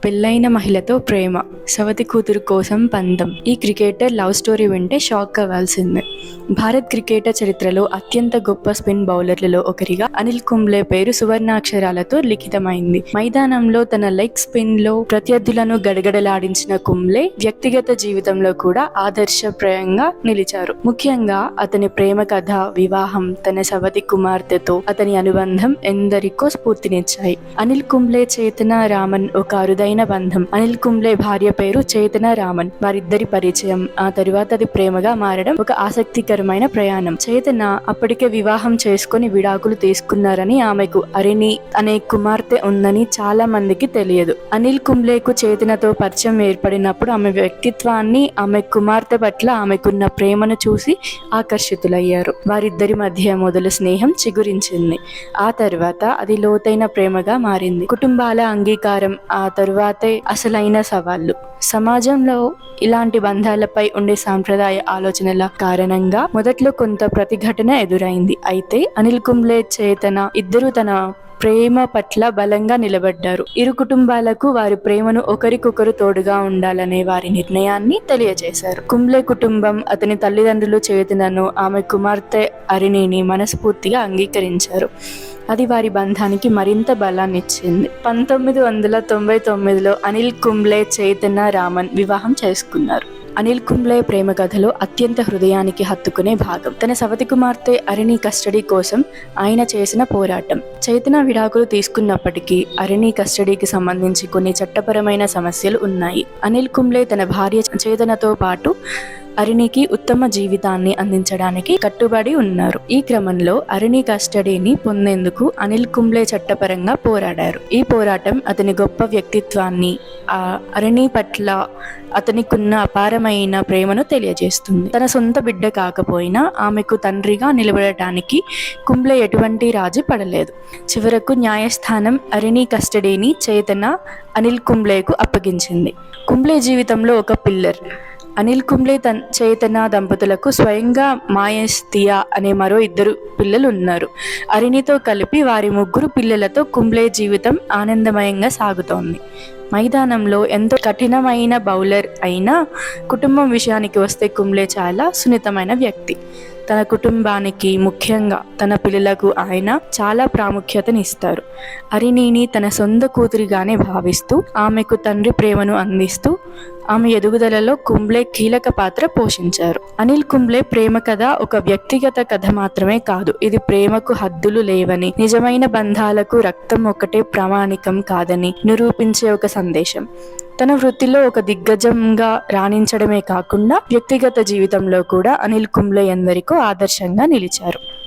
పెళ్లైన మహిళతో ప్రేమ, సవతి కూతురు కోసం పందెం. ఈ క్రికెటర్ లవ్ స్టోరీ వింటే షాక్ అవ్వాల్సిందే. భారత్ క్రికెటర్ చరిత్రలో అత్యంత గొప్ప స్పిన్ బౌలర్లలో ఒకరిగా అనిల్ కుంబ్లే పేరు సువర్ణాక్షరాలతో లిఖితమైంది. మైదానంలో తన లెగ్ స్పిన్ లో ప్రత్యర్థులను గడగడలాడించిన కుంబ్లే వ్యక్తిగత జీవితంలో కూడా ఆదర్శప్రాయంగా నిలిచారు. ముఖ్యంగా అతని ప్రేమ కథ, వివాహం, తన సవతి కుమార్తెతో అతని అనుబంధం ఎందరికో స్ఫూర్తినిచ్చాయి. అనిల్ కుంబ్లే చేతన రామన్ ఒక అరుదైన బంధం. అనిల్ కుంబ్లే భార్య పేరు చేతన రామన్. వారిద్దరి పరిచయం, ఆ తరువాత అది ప్రేమగా మారడం ఒక ఆసక్తికరమైన ప్రయాణం. చేతన అప్పటికే వివాహం చేసుకుని విడాకులు తీసుకున్నారని, ఆమెకు అరిణి అనే కుమార్తె ఉందని చాలా మందికి తెలియదు. అనిల్ కుంబ్లేకు చేతనతో పరిచయం ఏర్పడినప్పుడు ఆమె వ్యక్తిత్వాన్ని, ఆమె కుమార్తె పట్ల ఆమెకున్న ప్రేమను చూసి ఆకర్షితులయ్యారు. వారిద్దరి మధ్య మొదలు స్నేహం చిగురించింది. ఆ తర్వాత అది లోతైన ప్రేమగా మారింది. కుటుంబాల అంగీకారం ఆ తరువాతే అసలైన సవాళ్లు. సమాజంలో ఇలాంటి బంధాలపై ఉండే సాంప్రదాయ ఆలోచనల కారణంగా మొదట్లో కొంత ప్రతిఘటన ఎదురైంది. అయితే అనిల్ కుంబ్లే, చేతన ఇద్దరు తన ప్రేమ పట్ల బలంగా నిలబడ్డారు. ఇరు కుటుంబాలకు వారి ప్రేమను ఒకరికొకరు తోడుగా ఉండాలనే వారి నిర్ణయాన్ని తెలియజేశారు. కుంబ్లే కుటుంబం అతని తల్లిదండ్రులు చేతనను, ఆమె కుమార్తె అరిణిని మనస్ఫూర్తిగా అంగీకరించారు. అది వారి బంధానికి మరింత బలాన్నిచ్చింది. 1999లో అనిల్ కుంబ్లే, చేతన రామన్ వివాహం చేసుకున్నారు. అనిల్ కుంబ్లే ప్రేమ కథలో అత్యంత హృదయానికి హత్తుకునే భాగం తన సవతి కుమార్తె అరిణి కస్టడీ కోసం ఆయన చేసిన పోరాటం. చేతన విడాకులు తీసుకున్నప్పటికీ అరిణి కస్టడీకి సంబంధించి కొన్ని చట్టపరమైన సమస్యలు ఉన్నాయి. అనిల్ కుంబ్లే తన భార్య చేతనతో పాటు అరిణికి ఉత్తమ జీవితాన్ని అందించడానికి కట్టుబడి ఉన్నారు. ఈ క్రమంలో అరిణి కస్టడీని పొందేందుకు అనిల్ కుంబ్లే చట్టపరంగా పోరాడారు. ఈ పోరాటం అతని గొప్ప వ్యక్తిత్వాన్ని, ఆ అరిణి పట్ల అతనికున్న అపారమైన ప్రేమను తెలియజేస్తుంది. తన సొంత బిడ్డ కాకపోయినా ఆమెకు తండ్రిగా నిలబడటానికి కుంబ్లే ఎటువంటి రాజీ పడలేదు. చివరకు న్యాయస్థానం అరిణి కస్టడీని చేతన అనిల్ కుంబ్లేకు అప్పగించింది. కుంబ్లే జీవితంలో ఒక పిల్లర్. అనిల్ కుంబ్లే చేతన దంపతులకు స్వయంగా మాయేష్, దియా అనే మరో 2 పిల్లలు ఉన్నారు. అరిణితో కలిపి వారి 3 పిల్లలతో కుంబ్లే జీవితం ఆనందమయంగా సాగుతోంది. మైదానంలో ఎంతో కఠినమైన బౌలర్ అయినా కుటుంబం విషయానికి వస్తే కుంబ్లే చాలా సున్నితమైన వ్యక్తి. తన కుటుంబానికి, ముఖ్యంగా తన పిల్లలకు ఆయన చాలా ప్రాముఖ్యతనిస్తారు. అరిణిని తన సొంత కూతురిగానే భావిస్తూ ఆమెకు తండ్రి ప్రేమను అందిస్తూ ఆమె ఎదుగుదలలో కుంబ్లే కీలక పాత్ర పోషించారు. అనిల్ కుంబ్లే ప్రేమ కథ ఒక వ్యక్తిగత కథ మాత్రమే కాదు, ఇది ప్రేమకు హద్దులు లేవని, నిజమైన బంధాలకు రక్తం ఒకటే ప్రామాణికం కాదని నిరూపించే ఒక సందేశం. తన వృత్తిలో ఒక దిగ్గజంగా రాణించడమే కాకుండా వ్యక్తిగత జీవితంలో కూడా అనిల్ కుంబ్లే ఎందరికో ఆదర్శంగా నిలిచారు.